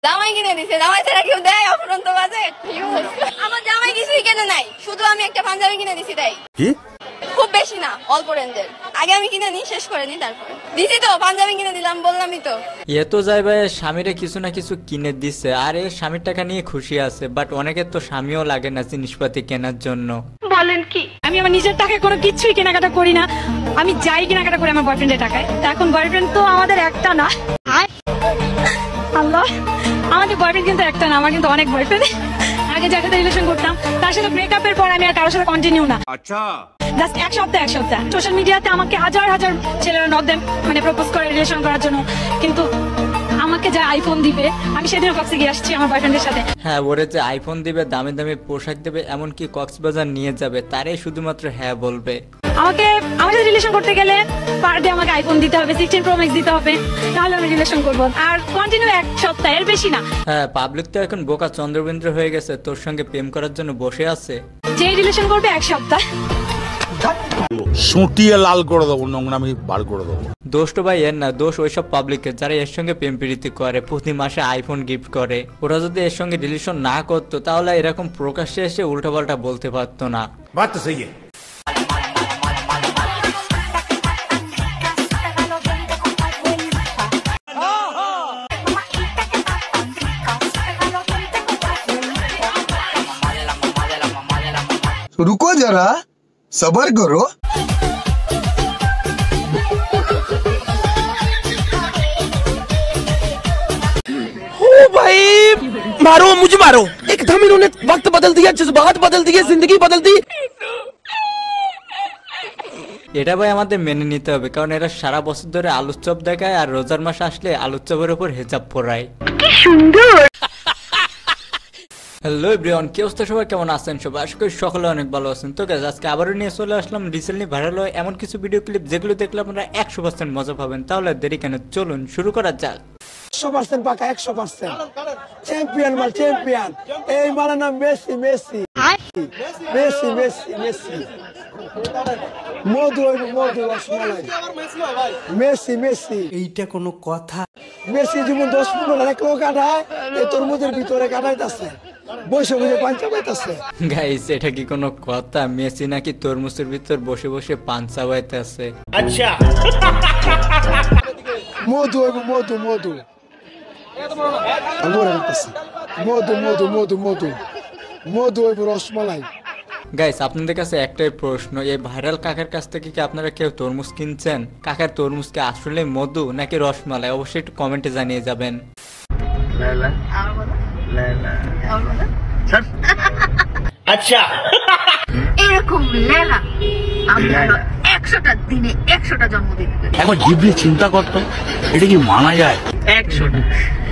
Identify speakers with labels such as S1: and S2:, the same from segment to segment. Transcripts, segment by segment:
S1: জামাই কিনে দিছে, জামাই ছাড়া কেউ দেয় অফুরন্ত বাজে? আমার জামাই কিছুই কেনে নাই, শুধু আমি একটা পাঞ্জাবি কিনে দিছি তাই।
S2: কি?
S1: খুব বেশি না, অল্প রেঞ্জের। আগে আমি কিনে নি, শেষ করে নি, তারপর দিছি তো, পাঞ্জাবি কিনে দিলাম, বললামই তো।
S3: এ তো যাই ভাই স্বামীরে কিছু না কিছু কিনে দিচ্ছে, আর এ স্বামীর টাকা নিয়ে খুশি আছে, বাট অনেকের তো স্বামীও লাগে না জিনিসপাতি কেনার জন্য।
S4: বলেন কি, আমি আমার নিজের টাকায় কোনো কিছুই কেনাকাটা করি না, আমি যাই কেনাকাটা করি আমার বয়ফ্রেন্ডের টাকায়। তা এখন বয়ফ্রেন্ড তো আমাদের একটা না, আল্লাহ, আমাদের বয়ফ্রেন্ড কিন্তু একটা না, আমার কিন্তু অনেক বয়ফ্রেন্ড। আগে যার সাথে রিলেশন করতাম তার সাথে ব্রেকআপের পর আমি আর কারোর সাথে কন্টিনিউ না। আচ্ছা, জাস্ট এক সপ্তাহ সোশ্যাল মিডিয়াতে আমাকে হাজার হাজার ছেলেরা নক দেন, মানে প্রপোজ করে রিলেশন করার জন্য, কিন্তু আমাকে যা আইফোন দিবে, আমি সেদিনও কক্সে গিয়ে আসছি আমার বয়ফ্রেন্ডের সাথে।
S3: হ্যাঁ, ওরে যে আইফোন দিবে, দামি দামি পোশাক দেবে, এমনকি কক্সবাজার নিয়ে যাবে, তারে শুধুমাত্র হ্যাঁ বলবে।
S4: আমাকে আমার সাথে রিলেশন করতে গেলে পার ডে আমাকে আইফোন দিতে হবে, 16 প্রো ম্যাক্স দিতে হবে, তাহলে আমি রিলেশন করব। আর কন্টিনিউ এক সপ্তাহ, এর বেশি না।
S3: হ্যাঁ, পাবলিক তো এখন বোকা চন্দ্রবিন্দ্র হয়ে গেছে, তোর সঙ্গে প্রেম করার জন্য বসে আছে।
S4: যে রিলেশন করবে এক সপ্তাহ,
S2: সুটিয়ে লাল করে দেবো, নোংরামি বার করে দেবো।
S3: দোষ তো ভাই এর না, দোষ ওইসব পাবলিকের যারা এর সঙ্গে প্রেম প্রীতি করে, প্রতি মাসে আইফোন গিফট করে। ওরা যদি এর সঙ্গে রিলেশন না করতো তাহলে এরকম প্রকাশ্যে এসে উল্টাপাল্টা বলতে পারতো না।
S2: বাত তো সহি।
S5: रुको जरा, सबर करो।
S6: ओ भाई, मारो मुझे मारो, एकदम इन्होंने वक्त बदल दिया, जज्बात बदल दिए, जिंदगी बदल दी।
S3: এটা ভাই আমাদের মেনে নিতে হবে, কারণ এরা সারা বছর ধরে আলুর চপ দেখায় আর রোজার মাস আসলে আলুর চপের উপর হেজাব পরায়। কি সুন্দর। হ্যালো এভরিওয়ান, কি অবস্থা, সবাই কেমন আছেন? সবাই আশা করি সকলে অনেক ভালো আছেন। তো গাইস, আজকে আবারও নিয়ে চলে আসলাম রিসেন্টলি ভাইরাল হয় এমন কিছু ভিডিও ক্লিপ যেগুলো দেখলে আপনারা 100% মজা পাবেন। তাহলে দেরি কেন, চলুন শুরু করা যাক।
S7: 100% পাকা, 100% চ্যাম্পিয়ন মাল, চ্যাম্পিয়ন। এই মালের নাম Messi, Messi Messi Messi Messi. মধু মধু রসমালাই, মেসি মেসি।
S6: এইটা কোনো কথা?
S7: মেসি যেমন 10-15 লাখ লোক কাটায়, এই তরমুজের ভিতরে কাটাইতেছে, বসে বসে পাঞ্চা পাইতেছে।
S3: গাইস, এটা কি কোনো কথা? মেসি নাকি তরমুজের ভিতর বসে বসে পান চাবাইতেছে?
S6: আচ্ছা,
S7: মধু মধু মধু মধু মধু মধু মধু মধু রসমালাই।
S3: গাইস, আপনাদের কাছে একটাই প্রশ্ন, এই ভাইরাল কাকার কাছ থেকে কি আপনারা কেউ তরমুজ কিনছেন? কাকার তরমুজ কি আসলে মধু নাকি রসমালাই? অবশ্যই একটু কমেন্টে জানিয়ে যাবেন।
S6: আচ্ছা,
S1: এরকম লেলা আমি 100টা দিনে 100টা জন্মদিন
S2: একবার জিভে চিন্তা করতো, এটা কি মানা যায়?
S6: 100টা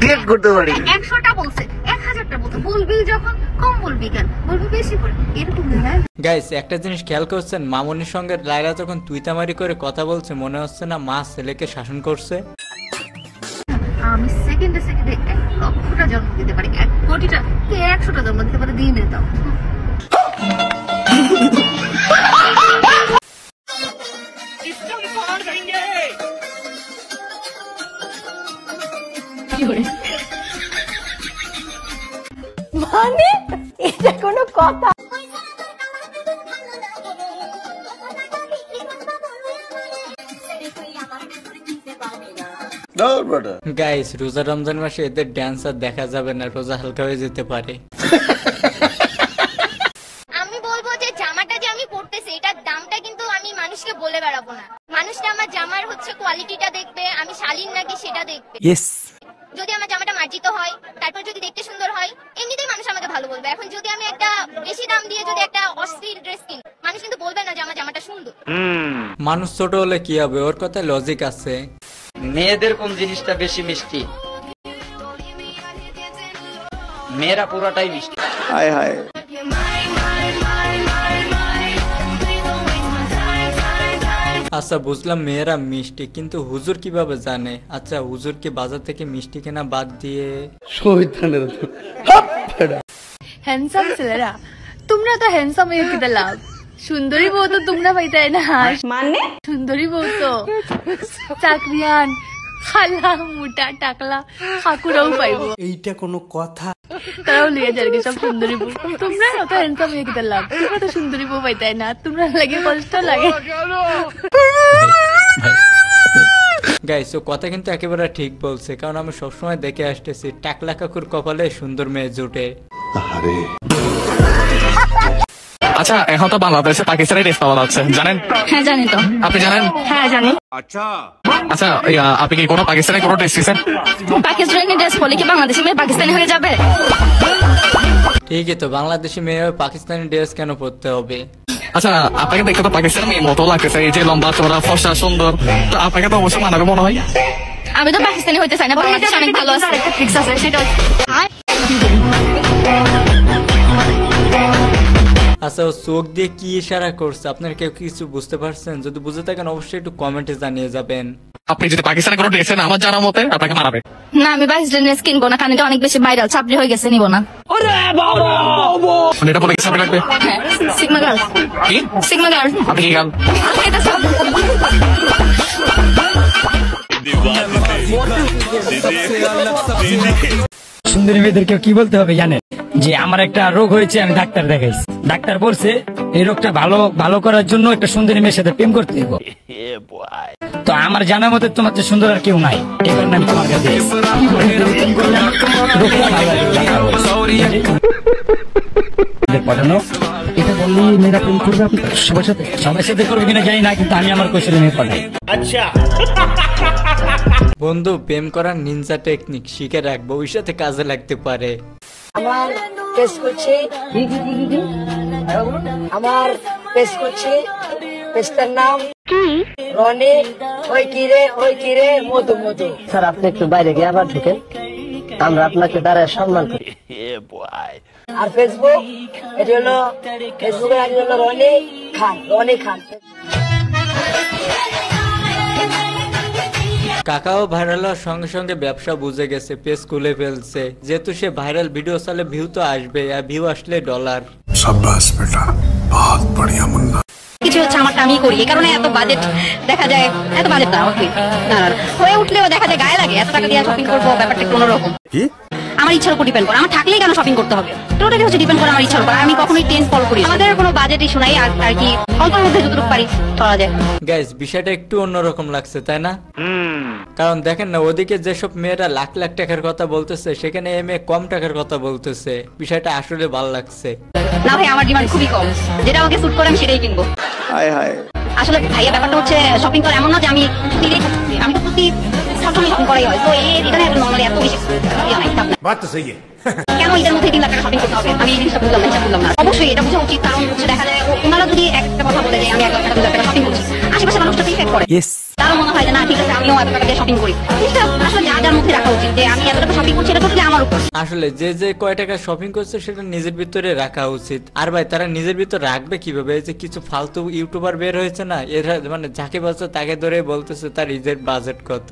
S6: ক্লিক করতে পারি।
S1: 100টা বলছে, 1000টা বলছে, বলবি যখন কম বলবি কেন, বলবি বেশি করে, এরকম লেলা।
S3: গাইস, একটা জিনিস খেয়াল করছেন, মামনির সঙ্গে লাইলা যখন তুইতামারি করে কথা বলছে, মনে হচ্ছে না মা ছেলেকে শাসন করছে?
S1: আমি সেকেন্ডে 1 লক্ষটা জন্ম দিতে পারি, 1 কোটিটা, 100টা জন্ম দিতে পারি দিনে দাও।
S4: মানে এটা কোনো কথা?
S3: গাইস, রোজা রমজান মাসে এদের ড্যান্স আর দেখা যাবে না, রোজা হালকা হয়ে যেতে পারে।
S1: আমি বলবো যে জামাটা যে আমি পরতেছি এটার দামটা কিন্তু আমি মানুষকে বলে বেড়াবো না, মানুষটা আমার জামার হচ্ছে কোয়ালিটিটা দেখবে, আমি শালীন নাকি সেটা দেখবে। যদি আমার জামাটা মার্জিত হয়, তারপর যদি দেখতে সুন্দর হয়, এমনিতেই মানুষ আমাকে ভালো বলবে। এখন যদি আমি একটা বেশি দাম দিয়ে যদি একটা অস্থির ড্রেস কিনি, মানুষ কিন্তু বলবে না যে আমার জামাটা সুন্দর।
S3: মানুষ ছোট হলে কি হবে, ওর কথায় লজিক আছে।
S8: মেয়েদের কোন জিনিসটা বেশি মিষ্টি? মেয়েরা পুরাটাই মিষ্টি।
S7: হায় হায়।
S3: আচ্ছা, বুঝলাম মেয়েরা মিষ্টি, কিন্তু হুজুর কিভাবে জানে? আচ্ছা, হুজুর কি বাজার থেকে মিষ্টি কেনা বাদ দিয়ে?
S1: হ্যান্ডসাম ছেলেরা, তোমরা তো হ্যান্ডসাম হয়ে কি লাভ, সুন্দরী বউ তো তোমরা পাইতে না। মানে সুন্দরী বউ তো চাকরিয়ান
S4: খালা মোটা টাকলা ঠাকুরাও পাইব।
S6: এইটা কোনো কথা?
S4: তারাও লিয়ে যাবে সব সুন্দরী বউ। তোমরা অত হ্যান্ডসাম হয়ে গেতে লাভ, তোমরা তো সুন্দরী বউ পাইতাই না, তোমরা লাগে কষ্ট লাগে।
S3: গাইস ও কথা কিন্তু একেবারে ঠিক বলছে, কারণ আমি সবসময় দেখে আসতেছি টাকলা কাকুর কপালে সুন্দর মেয়ে জুটে।
S9: আচ্ছা, এখন তো বাংলাদেশে পাকিস্তানি ড্রেস পাওয়া যাচ্ছে, জানেন?
S4: হ্যাঁ জানি তো।
S9: আপনি জানেন?
S4: হ্যাঁ জানি।
S9: আচ্ছা, আপনি কি কোনো পাকিস্তানি কোনো ড্রেস দিয়েছেন?
S4: পাকিস্তানি ড্রেস পরলে কি বাংলাদেশি মেয়ে পাকিস্তানি হয়ে যাবে?
S3: ঠিকই তো, বাংলাদেশি মেয়ে পাকিস্তানি ড্রেস কেন পরতে হবে?
S9: আচ্ছা, আপনাকে দেখতে তো পাকিস্তানি মেয়ে মতো লাগতেছে, এই যে লম্বা চওড়া ফর্সা সুন্দর, তো আপনাকে তো অবশ্যই মানাবে মনে হয়।
S4: আমি তো পাকিস্তানি হইতে চাই না, বাংলাদেশ অনেক ভালো আছে, ফিক্স আছে সেটা।
S3: আচ্ছা, ও চোখ দিয়ে কি ইশারা করছে আপনার কেউ কিছু বুঝতে পারছেন? যদি বুঝে থাকেন অবশ্যই একটু কমেন্টে জানিয়ে যাবেন।
S9: আপনি যদি পাকিস্তানি কোনো ড্রেস নেন, আমার জানার মতে আপনাকে মানাবে।
S4: না, আমি পাকিস্তানি ড্রেস কিনবো না, কারণ এটা অনেক বেশি ভাইরাল, চাপড়ি হয়ে গেছে, নিবো না।
S9: এটা বলে কি সামনে লাগবে?
S4: হ্যাঁ, সিগমা গার্ল।
S9: কি
S4: সিগমা গার্ল?
S9: আপনি কি গাল?
S4: এটা সব
S10: সুন্দরী মেয়েদেরকে কি বলতে হবে জানেন? যে আমার একটা রোগ হয়েছে, আমি ডাক্তার দেখাইছি, ডাক্তার বলছে এই রোগটা ভালো করার জন্য একটা সুন্দরী মেয়ের সাথে প্রেম করতে হবে। তো আমার জানার মতে তোমার যে সুন্দর আর কেউ নাই, এই কারণে আমি তোমার কাছে পড়ানো। এটা বললি মেয়েরা প্রেম করবে সবার সাথে করবে কিনা জানি না, কিন্তু আমি আমার কৈশোরে মেয়ে পড়াই।
S3: বন্ধু, প্রেম করার নিনজা টেকনিক শিখে রাখবো, ওই সাথে কাজে লাগতে পারে।
S11: আমার পেশ করছে আমার পেশ করছে পেশটার নাম রনে ওই কিরে মধু মধু। স্যার, আপনি একটু বাইরে গিয়ে আবার ঢুকেন, আমরা আপনাকে দাঁড়ায় সম্মান করি। আর ফেসবুক, এটি হলো ফেসবুকের আগে হলো রনে খান।
S3: কাকাও ভাইরাল হওয়ার সঙ্গে সঙ্গে ব্যবসা বুঝে গেছে, পেজ খুলে ফেলছে, যেহেতু সে ভাইরাল ভিডিও চালে ভিউ তো আসবে, আর ভিউ আসলে ডলার।
S5: शाबाश बेटा, बहुत बढ़िया मुन्ना।
S4: কিছু হচ্ছে আমারটা আমি করি, এই কারণে এত বাজেট দেখা যায়, এত বাজেট না হয়ে উঠলেও দেখা যায় গায়ে লাগে, এত টাকা দিয়ে শপিং করবো, ব্যাপারটা কোনো রকম। আমার ইচ্ছার উপর ডিপেন্ড করে, আমার থাকলেই কেন শপিং করতে হবে, টোটালি হচ্ছে ডিপেন্ড করে আমার ইচ্ছার উপর। আমি কখনোই ট্রেন্ড ফলো করি, আমাদের কোনো বাজেট ইস্যু নাই, আর কি অল্পের মধ্যে যতটুকু পারি করা যায়।
S3: গাইস, বিষয়টা একটু অন্যরকম লাগছে তাই না? কারণ দেখেন না, ওদিকে যেসব মেয়েরা লাখ লাখ টাকার কথা বলতেছে, সেখানে এই মেয়ে কম টাকার কথা বলতেছে, বিষয়টা আসলে ভালো লাগছে।
S4: না ভাই, আমার ডিমান্ড খুবই কম, যেটা আমাকে স্যুট করে আমি সেটাই কিনবো। আসলে ভাইয়া ব্যাপারটা হচ্ছে শপিং করা এমন না যে আমি তো প্রতি সবসময় শপিং করাই হয়, তো এখানে নর্মালি এত বেশি কেন এটার মধ্যে 3 লাখ টাকা শপিং করতে হবে, আমি এই জিনিসটা বুঝলাম না। অবশ্যই এটা বোঝা উচিত, কারণ হচ্ছে দেখা যায় ওনারা যদি একটা কথা বলে যে আমি 1 লাখ টাকা 2 লাখ টাকা শপিং করছি, আশেপাশে মানুষটা ইফেক্ট করে, তারও মনে হয় যে না ঠিক আছে আমিও 1 টাকা দিয়ে শপিং করি। জিনিসটা আসলে যার মধ্যে রাখা উচিত, যে আমি এত টাকা শপিং করছি এটা টোটালি আমার উপর।
S3: আসলে যে কয় টাকা শপিং করছে সেটা নিজের ভিতরে রাখা উচিত। আর ভাই, তারা নিজের ভিতর রাখবে কিভাবে? এই যে কিছু ফালতু ইউটিউবার বের হয়েছে না, এরা মানে যাকে বলছে তাকে ধরে বলতেছে তার ঈদের বাজেট কত।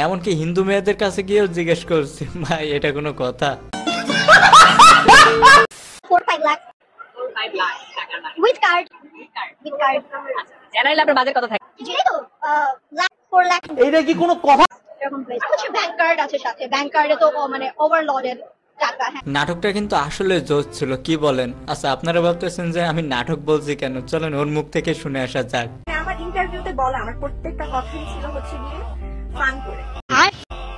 S3: এমনকি হিন্দু মেয়েদের কাছে গিয়েও জিজ্ঞেস করছে, ভাই এটা কোনো কথা?
S1: 4-5 লাখ উইথ কার্ড
S4: জেনারেলি আপনার বাজেট কত থাকে?
S1: যেটাই তো 4 লাখ।
S6: এইটা কি কোনো কথা?
S1: কিছু ব্যাংক কার্ড আছে সাথে, ব্যাংক কার্ডে তো মানে ওভারলোডেড টাকা। হ্যাঁ,
S3: নাটকটা কিন্তু আসলে জোশ ছিল, কি বলেন? আচ্ছা, আপনারা ভাবতেছেন যে আমি নাটক বলছি কেন, চলেন ওর মুখ থেকে শুনে আসা যাক।
S11: আমার ইন্টারভিউতে বলা আমার প্রত্যেকটা কথাই ছিল হচ্ছে গিয়ে ফান করে,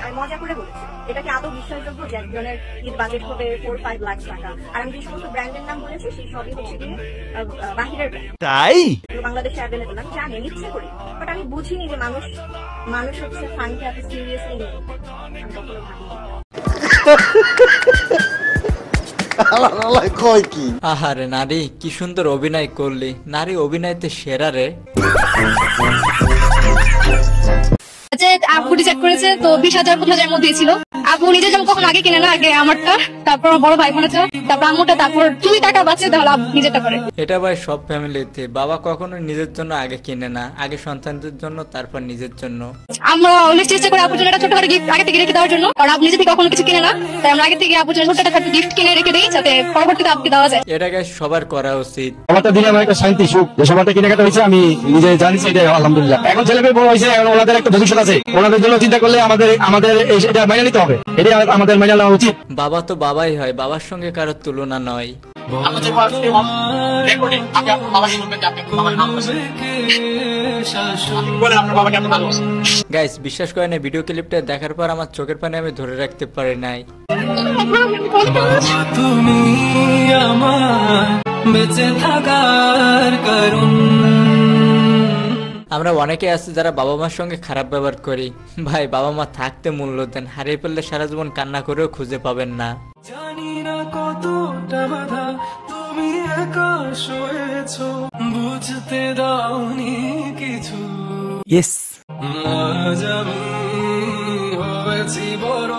S11: আমি মজা করে বলেছি। এটা কি আদৌ বিশ্বাসযোগ্য যে একজনের ঈদ বাজেট হবে 4-5 লাখ টাকা? আর আমি যে সমস্ত ব্র্যান্ডের নাম বলেছি সেই সবই হচ্ছে গিয়ে বাহিরের ব্র্যান্ড,
S6: তাই
S11: বাংলাদেশে অ্যাভেলেবল। আমি জানি ইচ্ছে করি, বাট আমি বুঝিনি যে মানুষ হচ্ছে ফানকে এত সিরিয়াসলি নেবে। আমি কখনো ভাবিনি।
S3: আহারে নারী, কি সুন্দর অভিনয় করলি, নারী অভিনয়তে সেরা রে।
S4: আপু ডিসাইড করেছে তো 20,000-25,000 মধ্যে ছিল। আপু নিজে যেমন কখন আগে কিনে না, আগে আমারটা তারপর বড় ভাই বোন আছে, তারপর আম্মুটা, তারপর যদি টাকা বাঁচে তাহলে নিজেরটা করে।
S3: এটা ভাই সব ফ্যামিলিতে, বাবা কখনো নিজের জন্য আগে কিনে না, আগে সন্তানদের জন্য তারপর নিজের জন্য।
S4: আমরা অলওয়েজ চেষ্টা করি আপুর জন্য একটা ছোটখাটো গিফট আগে থেকে রেখে দেওয়ার জন্য, কারণ আপনি নিজে থেকে কখনো কিছু কিনে না, তাই আমরা আগে থেকে আপুর জন্য ছোটখাটো গিফট কিনে রেখে দিই যাতে পরবর্তীতে আপনি দেওয়া যায়।
S3: এটা গাইস সবার করা উচিত।
S12: আমারটা দিলে আমার একটা শান্তি সুখ, যে সবারটা কেনাকাটা হয়েছে আমি নিজে জানি, সেটা আলহামদুলিল্লাহ। এখন ছেলে মেয়ে বড় হয়েছে, এখন ওনাদের একটা ভবিষ্যৎ আছে, ওনাদের জন্য চিন্তা করলে আমাদের এটা মেনে নিতে হবে, এটা আমাদের মেনে নেওয়া উচিত।
S3: বাবা তো বাবাই হয়, বাবার সঙ্গে কারোর তুলনা নয়। গাইস বিশ্বাস করেন এই ভিডিও ক্লিপটা দেখার পর আমার চোখের পানি আমি ধরে রাখতে পারি নাই।
S13: তুমি আমার বেঁচে থাকার কারণ।
S3: আমরা অনেকে আছি যারা বাবা মার সঙ্গে খারাপ ব্যবহার করি। ভাই বাবা মা থাকতে মূল্য দেন, হারিয়ে ফেললে সারা জীবন কান্না করেও খুঁজে পাবেন না।
S13: জানি না কতটা বাধা তুমি একা সয়েছো, বুঝতে দাওনি কিছু।
S10: ইয়েস
S13: আজ আমি হয়েছি বড়,